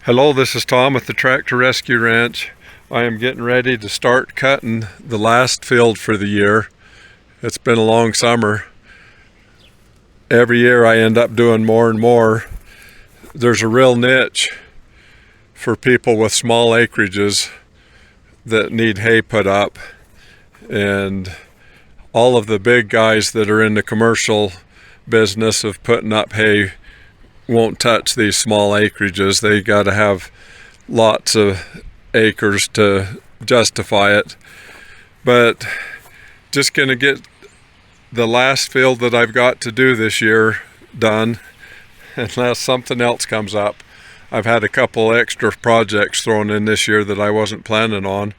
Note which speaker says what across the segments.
Speaker 1: Hello, this is Tom with the Tractor Rescue Ranch. I am getting ready to start cutting the last field for the year. It's been a long summer. Every year I end up doing more and more. There's a real niche for people with small acreages that need hay put up, and all of the big guys that are in the commercial business of putting up hay won't touch these small acreages. They got to have lots of acres to justify it. But just going to get the last field that I've got to do this year done, unless something else comes up. I've had a couple extra projects thrown in this year that I wasn't planning on,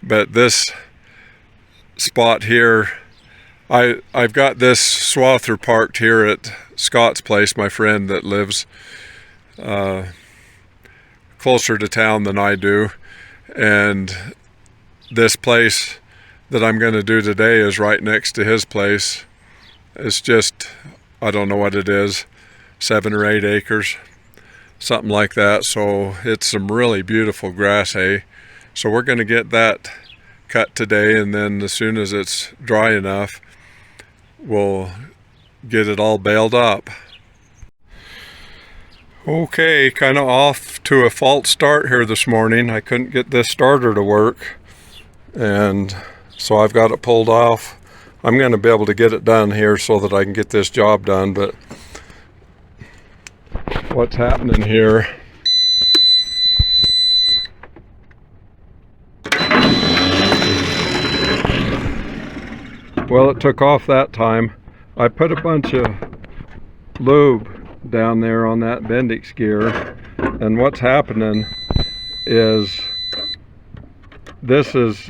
Speaker 1: but this spot here, I've got this swather parked here at Scott's place, my friend that lives closer to town than I do, and this place that I'm going to do today is right next to his place. It's just, I don't know what it is, 7 or 8 acres, something like that. So it's some really beautiful grass hay. So we're going to get that cut today, and then as soon as it's dry enough, we'll get it all baled up. Okay, kind of off to a false start here this morning. I couldn't get this starter to work, and so I've got it pulled off. I'm going to be able to get it done here so that I can get this job done, but what's happening here? Well, it took off that time. I put a bunch of lube down there on that Bendix gear, and what's happening is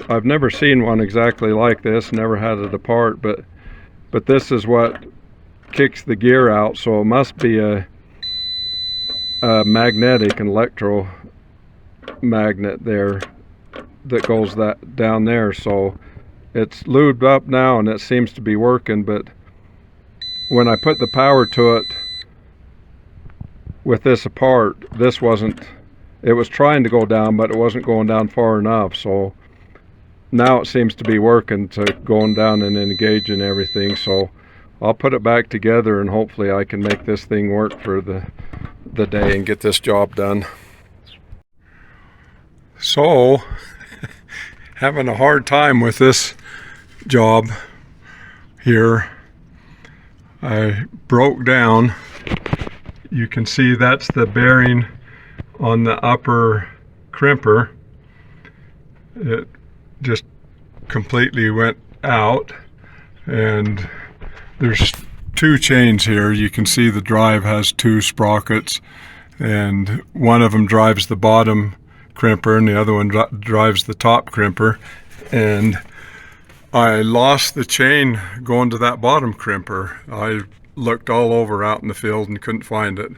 Speaker 1: I've never seen one exactly like this, never had it apart, but this is what kicks the gear out, so it must be a magnetic, an electromagnet there that goes that down there. So it's lubed up now and it seems to be working, but when I put the power to it with this apart, it was trying to go down, but it wasn't going down far enough. So now it seems to be working, to going down and engaging everything. So I'll put it back together and hopefully I can make this thing work for the day and get this job done. So having a hard time with this job here. I broke down. You can see that's the bearing on the upper crimper. It just completely went out, and there's 2 chains here. You can see the drive has 2 sprockets, and one of them drives the bottom crimper and the other one drives the top crimper, and I lost the chain going to that bottom crimper. I looked all over out in the field and couldn't find it.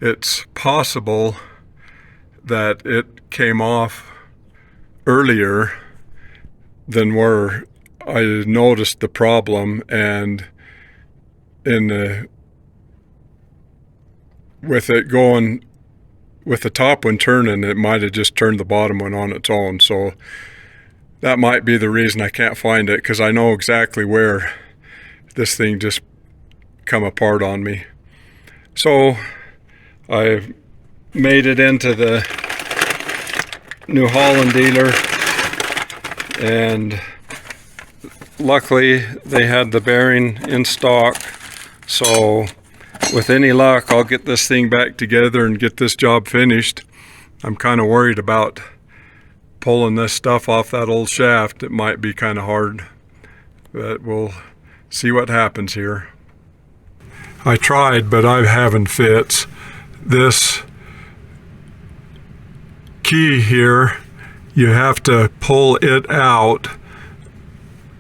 Speaker 1: It's possible that it came off earlier than where I noticed the problem, and with it going, with the top one turning, it might have just turned the bottom one on its own. So that might be the reason I can't find it, because I know exactly where this thing just come apart on me. So I made it into the New Holland dealer, and luckily they had the bearing in stock. So with any luck, I'll get this thing back together and get this job finished. I'm kind of worried about pulling this stuff off that old shaft. It might be kind of hard, but we'll see what happens here. I tried, but I'm having fits. This key here, you have to pull it out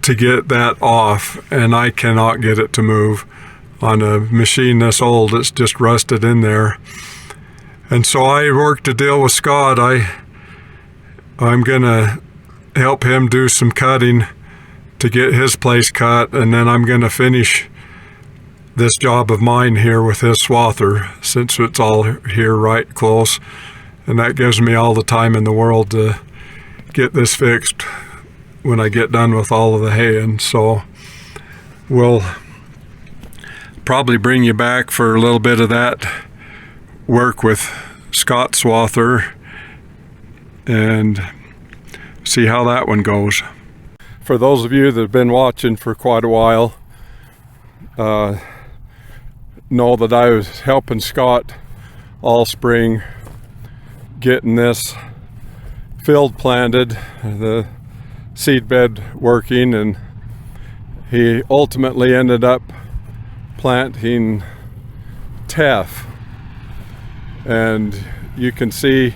Speaker 1: to get that off, and I cannot get it to move. On a machine this old, it's just rusted in there. And so I worked a deal with Scott. I'm gonna help him do some cutting to get his place cut, and then I'm gonna finish this job of mine here with this swather, since it's all here right close, and that gives me all the time in the world to get this fixed when I get done with all of the haying. So we'll probably bring you back for a little bit of that work with Scott Swather and see how that one goes. For those of you that have been watching for quite a while, know that I was helping Scott all spring getting this field planted, the seed bed working, and he ultimately ended up planting teff. And you can see,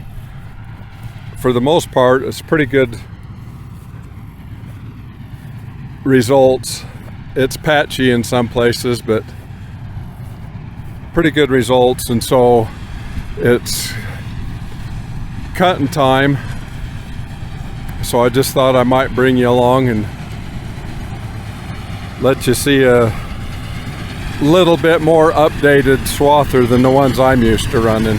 Speaker 1: for the most part, it's pretty good results. It's patchy in some places, but pretty good results. And so it's cutting time, so I just thought I might bring you along and let you see a little bit more updated swather than the ones I'm used to running.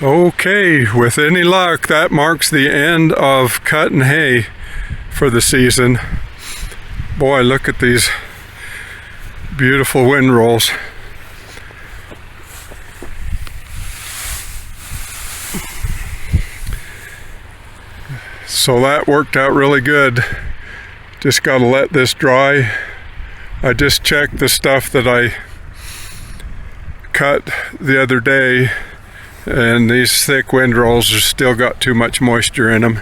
Speaker 1: Okay, with any luck, that marks the end of cutting hay for the season. Boy, look at these beautiful windrows. So that worked out really good. Just got to let this dry. I just checked the stuff that I cut the other day, and these thick windrows have still got too much moisture in them.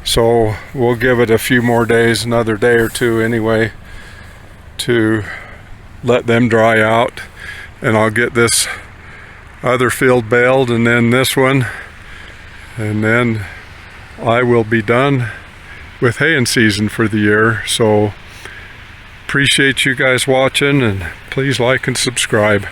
Speaker 1: So we'll give it a few more days, another day or two anyway, to let them dry out. And I'll get this other field baled, and then this one, and then I will be done with haying season for the year. So appreciate you guys watching, and please like and subscribe.